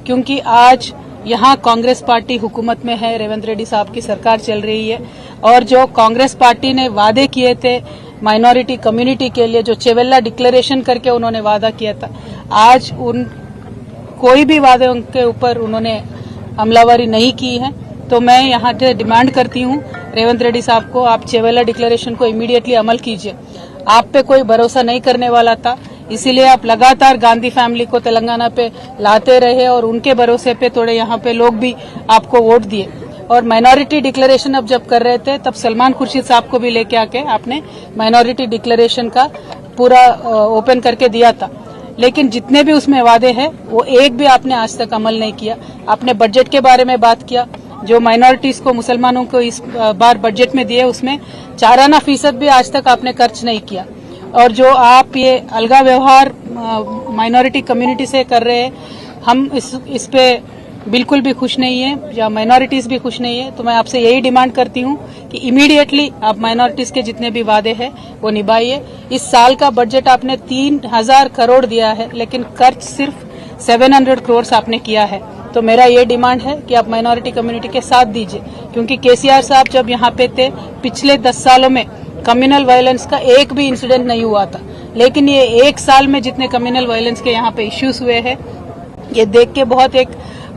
क्योंकि आज यहाँ कांग्रेस पार्टी हुकूमत में है, रेवंत रेड्डी साहब की सरकार चल रही है और जो कांग्रेस पार्टी ने वादे किए थे माइनॉरिटी कम्युनिटी के लिए, जो चेवेल्ला डिक्लेरेशन करके उन्होंने वादा किया था, आज उन कोई भी वादे उनके ऊपर उन्होंने अमलावरी नहीं की है। तो मैं यहाँ से डिमांड करती हूँ रेवंत रेड्डी साहब को, आप चेवेल्ला डिक्लेरेशन को इमीडिएटली अमल कीजिए। आप पे कोई भरोसा नहीं करने वाला था, इसीलिए आप लगातार गांधी फैमिली को तेलंगाना पे लाते रहे और उनके भरोसे पे थोड़े यहाँ पे लोग भी आपको वोट दिए। और माइनॉरिटी डिक्लेरेशन अब जब कर रहे थे तब सलमान खुर्शीद साहब को भी लेके आके आपने माइनॉरिटी डिक्लेरेशन का पूरा ओपन करके दिया था, लेकिन जितने भी उसमें वादे हैं वो एक भी आपने आज तक अमल नहीं किया। आपने बजट के बारे में बात किया, जो माइनॉरिटीज को, मुसलमानों को इस बार बजट में दिए उसमें 4% भी आज तक आपने खर्च नहीं किया। और जो आप ये अलगा व्यवहार माइनॉरिटी कम्युनिटी से कर रहे हैं, हम इस पे बिल्कुल भी खुश नहीं है, या माइनॉरिटीज भी खुश नहीं है। तो मैं आपसे यही डिमांड करती हूँ कि इमीडिएटली आप माइनॉरिटीज के जितने भी वादे हैं वो निभाइए। इस साल का बजट आपने 3000 करोड़ दिया है, लेकिन खर्च सिर्फ 700 करोड़ आपने किया है। तो मेरा ये डिमांड है कि आप माइनॉरिटी कम्युनिटी के साथ दीजिए, क्योंकि केसीआर साहब जब यहाँ पे थे पिछले 10 सालों में कम्युनल वायलेंस का एक भी इंसिडेंट नहीं हुआ था, लेकिन ये 1 साल में जितने कम्युनल वायलेंस के यहाँ पे इश्यूज हुए हैं, ये देख के बहुत एक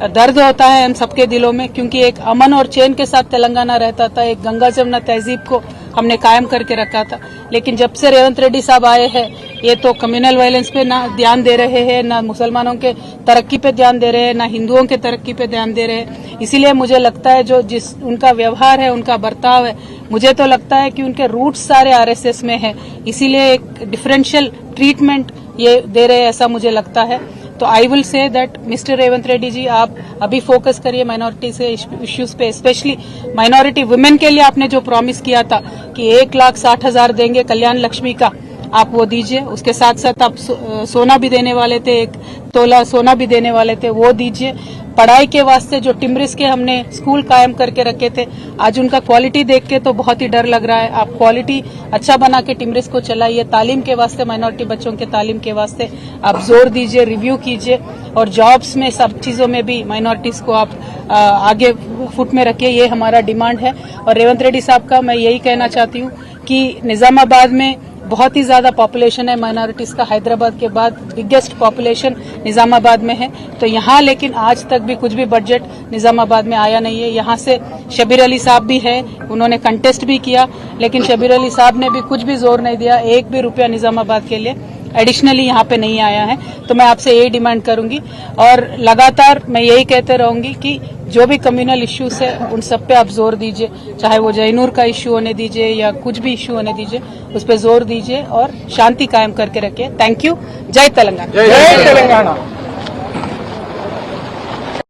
दर्द होता है हम सबके दिलों में, क्योंकि एक अमन और चैन के साथ तेलंगाना रहता था, एक गंगा जमुना तहजीब को हमने कायम करके रखा था। लेकिन जब से रेवंत रेड्डी साहब आए हैं, ये तो कम्युनल वायलेंस पे ना ध्यान दे रहे हैं, ना मुसलमानों के तरक्की पे ध्यान दे रहे हैं, ना हिंदुओं के तरक्की पे ध्यान दे रहे हैं। इसीलिए मुझे लगता है जो जिस उनका व्यवहार है, उनका बर्ताव है, मुझे तो लगता है कि उनके रूट्स सारे आरएसएस में है, इसीलिए एक डिफरेंशियल ट्रीटमेंट ये दे रहे हैं, ऐसा मुझे लगता है। तो I will say that mister Revanth Reddy ji, आप अभी फोकस करिए माइनॉरिटी से इश्यूज पे, स्पेशली माइनॉरिटी वुमेन के लिए आपने जो प्रॉमिस किया था कि 1,60,000 देंगे कल्याण लक्ष्मी का, आप वो दीजिए। उसके साथ साथ आप सोना भी देने वाले थे, 1 तोला सोना भी देने वाले थे, वो दीजिए। पढ़ाई के वास्ते जो टिम्रिस के हमने स्कूल कायम करके रखे थे, आज उनका क्वालिटी देख के तो बहुत ही डर लग रहा है। आप क्वालिटी अच्छा बना के टिम्रिस को चलाइए। तालीम के वास्ते, माइनॉरिटी बच्चों के तालीम के वास्ते आप जोर दीजिए, रिव्यू कीजिए, और जॉब्स में सब चीजों में भी माइनॉरिटीज को आप आगे फुट में रखिए। ये हमारा डिमांड है। और रेवंत रेड्डी साहब का मैं यही कहना चाहती हूँ कि निजामाबाद में बहुत ही ज्यादा पॉपुलेशन है माइनॉरिटीज का, हैदराबाद के बाद बिगेस्ट पॉपुलेशन निजामाबाद में है। तो यहाँ लेकिन आज तक भी कुछ भी बजट निजामाबाद में आया नहीं है। यहाँ से शबीर अली साहब भी है, उन्होंने कंटेस्ट भी किया, लेकिन शबीर अली साहब ने भी कुछ भी जोर नहीं दिया, 1 भी रुपया निजामाबाद के लिए एडिशनली यहाँ पे नहीं आया है। तो मैं आपसे यही डिमांड करूंगी और लगातार मैं यही कहते रहूंगी कि जो भी कम्युनल इश्यूज है उन सब पे आप जोर दीजिए, चाहे वो जयनूर का इश्यू होने दीजिए या कुछ भी इश्यू होने दीजिए, उस पर जोर दीजिए और शांति कायम करके रखिए। Thank you. जय तेलंगाना। जय तेलंगाना।